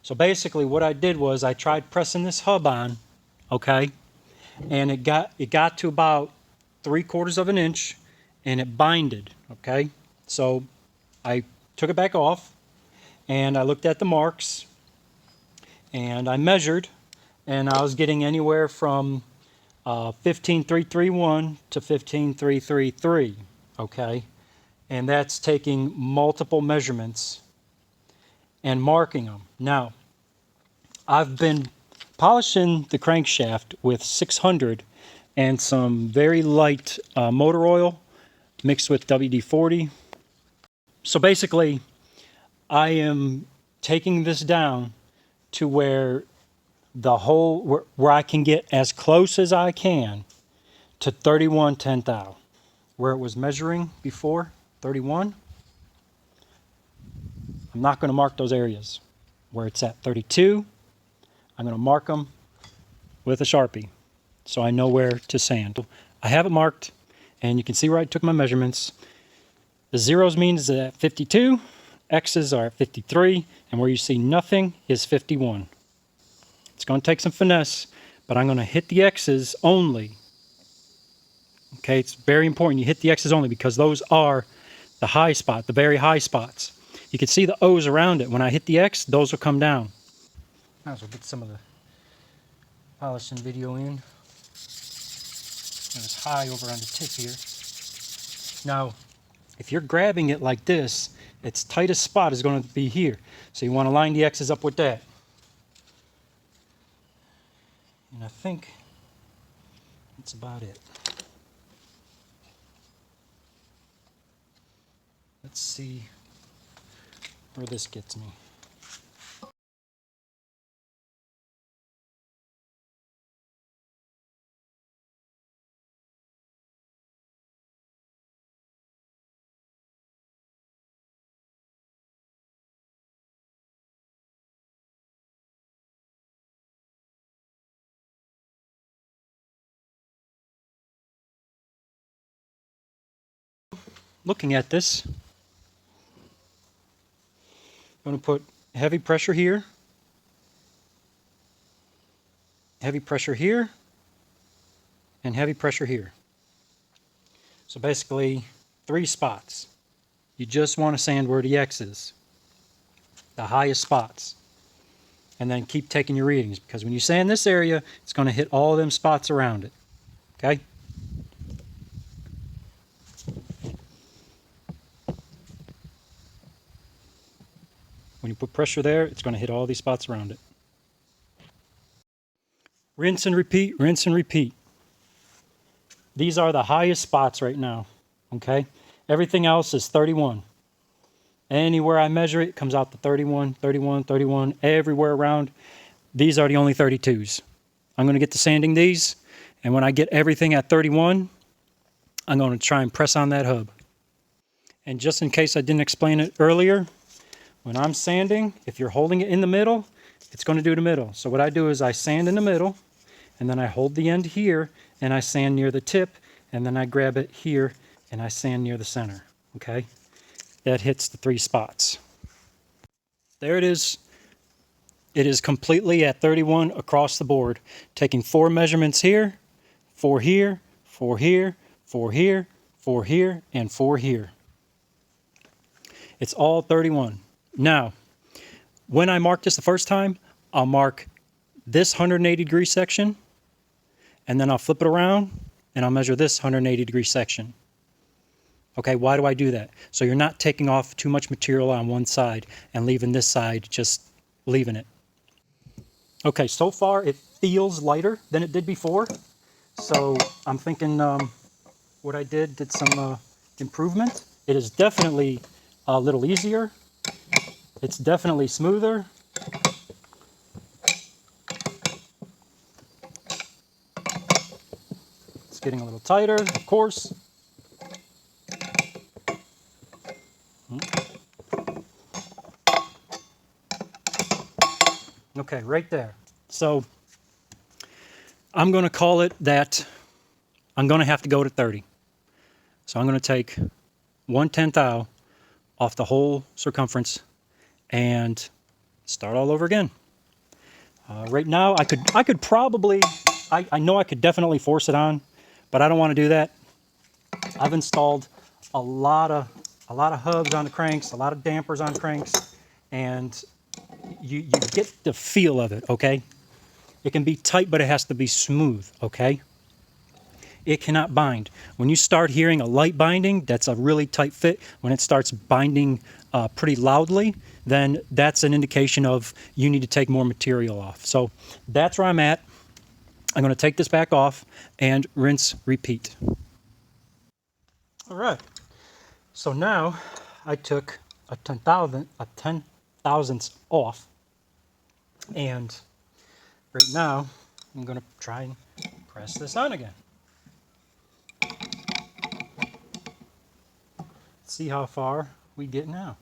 So basically what I did was I tried pressing this hub on, okay, and it got to about 3/4 of an inch, and it binded, okay. So I took it back off, and I looked at the marks, and I measured, and I was getting anywhere from 15,331 to 15,333, okay, and that's taking multiple measurements and marking them. Now, I've been polishing the crankshaft with 600 and some very light motor oil mixed with WD-40. So basically, I am taking this down to where the hole, where I can get as close as I can to 31 10/10, where it was measuring before, 31. I'm not going to mark those areas. Where it's at 32, I'm going to mark them with a Sharpie so I know where to sand. I have it marked, and you can see where I took my measurements. The zeros means at 52, X's are at 53, and where you see nothing is 51. It's going to take some finesse, but I'm going to hit the X's only. Okay, it's very important you hit the X's only because those are the high spot, the very high spots. You can see the O's around it. When I hit the X, those will come down. Might as well get some of the polishing video in. It was high over on the tip here. Now, if you're grabbing it like this, its tightest spot is going to be here. So you want to line the X's up with that. And I think that's about it. Let's see where this gets me. Looking at this, I'm going to put heavy pressure here, heavy pressure here, and heavy pressure here. So basically 3 spots. You just want to sand where the X is, the highest spots, and then keep taking your readings, because when you sand this area, it's going to hit all of them spots around it. Okay? When you put pressure there, it's going to hit all these spots around it. Rinse and repeat, rinse and repeat. These are the highest spots right now. Okay? Everything else is 31. Anywhere I measure it, it comes out to 31, 31, 31, everywhere around. These are the only 32s. I'm going to get to sanding these, and when I get everything at 31, I'm going to try and press on that hub. And just in case I didn't explain it earlier, when I'm sanding, if you're holding it in the middle, it's going to do the middle. So what I do is I sand in the middle, and then I hold the end here, and I sand near the tip, and then I grab it here, and I sand near the center. Okay? That hits the 3 spots. There it is. It is completely at 31 across the board, taking 4 measurements here, 4 here, 4 here, 4 here, 4 here, and 4 here. It's all 31. Now, when I mark this the first time, I'll mark this 180-degree section, and then I'll flip it around, and I'll measure this 180-degree section. Okay, why do I do that? So you're not taking off too much material on one side and leaving this side just leaving it. Okay, so far it feels lighter than it did before. So I'm thinking what I did some improvement. It is definitely a little easier. It's definitely smoother. It's getting a little tighter, of course. Okay, right there. So I'm going to call it that I'm going to have to go to 30. So I'm going to take 1/10 thou off the whole circumference, and start all over again. Right now, I could probably, I know I could definitely force it on, but I don't want to do that. I've installed a lot of hubs on the cranks, a lot of dampers on cranks, and you get the feel of it, okay? It can be tight, but it has to be smooth, okay? It cannot bind. When you start hearing a light binding, that's a really tight fit. When it starts binding pretty loudly, then that's an indication of you need to take more material off. So that's where I'm at. I'm going to take this back off and rinse, repeat. All right. So now I took a 10 thousandths off, and right now I'm going to try and press this on again. See how far we get now.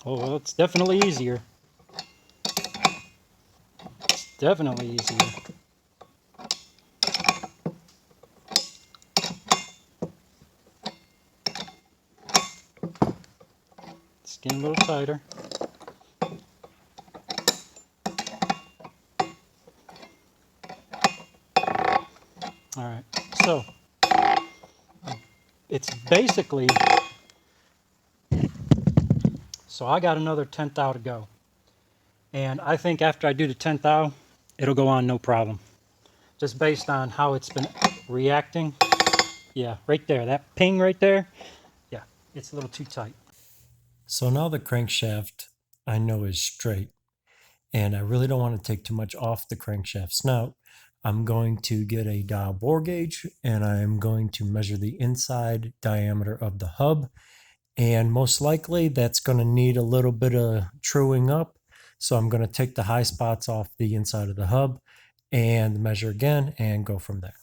Oh, well, it's definitely easier. It's definitely easier. It's getting a little tighter. All right, so it's basically, so I got another 10th thou to go. And I think after I do the 10th thou, it'll go on no problem. Just based on how it's been reacting. Yeah, right there, that ping right there, yeah, it's a little too tight. So now the crankshaft I know is straight, and I really don't want to take too much off the crankshaft snout. I'm going to get a dial bore gauge, and I'm going to measure the inside diameter of the hub, and most likely that's going to need a little bit of truing up. So I'm going to take the high spots off the inside of the hub and measure again and go from there.